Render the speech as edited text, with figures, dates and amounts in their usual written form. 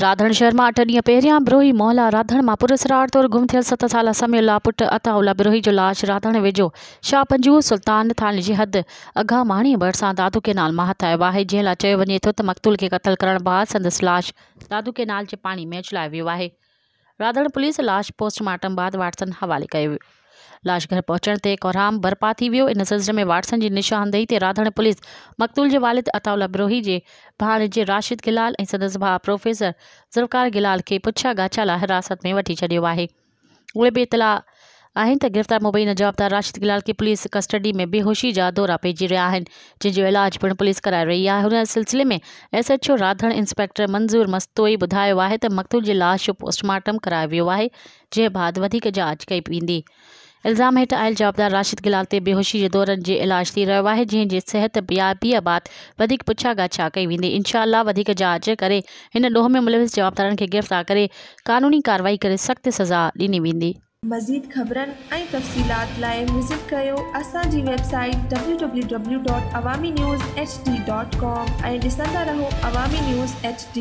राधण शहर में 8 ॾींहं पहिरियां बिरोही मोहल्ला राधण में पुरस्कार तौर गुम थियल 7 साल समेला पुट अताउल्ला बिरोही जो लाश राधण वेझो शाह पंजूर सुल्तान थाने जी हद अघा माणी भरिसां दादू केनाल मां हथ आयो आहे, जंहिं लाइ चयो वञे थो त मक़तूल खे क़त्ल करण बाद संदसि लाश दादू केनाल जे पाणी में उछलाए वियो आहे। राधण पुलिस लाश पोस्टमार्टम बाद वाटसन हवाले कयो। लाश घर पहुचण ते कोहराम बर्पा थी वियो। इन सिलसिले में वाटसन जी निशानदेही ते राधण पुलिस मक़तूल जे वालिद अताउल्ला बिरोही जे भाणेजे राशिद गिलाल ऐं संदसि भाउ प्रोफेसर ज़ुल्फ़कार गिलाल खे पुछा गाछा लाइ हिरासत में वठी छॾियो आहे। उहे बि इतला आहिनि त गिरफ़्तार मुबैना जवाबदार राशिद गिलाल खे पुलिस कस्टडी में बेहोशी जा दौरा पइजी रहिया आहिनि, जंहिंजो इलाज पिणु पुलिस कराए रही आहे। हुन सिलसिले में SHO राधण इंस्पेक्टर मंज़ूर मस्तोई ॿुधायो आहे त मक़तूल जी लाश जो पोस्टमार्टम करायो वियो आहे, जंहिं बाद वधीक जांच कई वेंदी। इल्ज़ाम हेठि आयल जवाबदार राशिद गिलाल ते बेहोशी जे दौरनि जे इलाज थी रहियो आहे, जंहिं जी सिहत याबीअ बाद वधीक पुछा गाछा कई वेंदी। इंशाअल्लाह वधीक जांच करे हिन ॾोह में मुलविस जवाबदारनि खे गिरफ़्तार करे क़ानूनी कार्रवाई करे सख़्त सज़ा ॾिनी वेंदी। मज़ीद ख़बरनि ऐं तफ़सीलात लाइ विज़िट कयो असांजी वेबसाइट www.awamiNewsHD.com ऐं ॾिसंदा रहो अवामी न्यूज़ HD।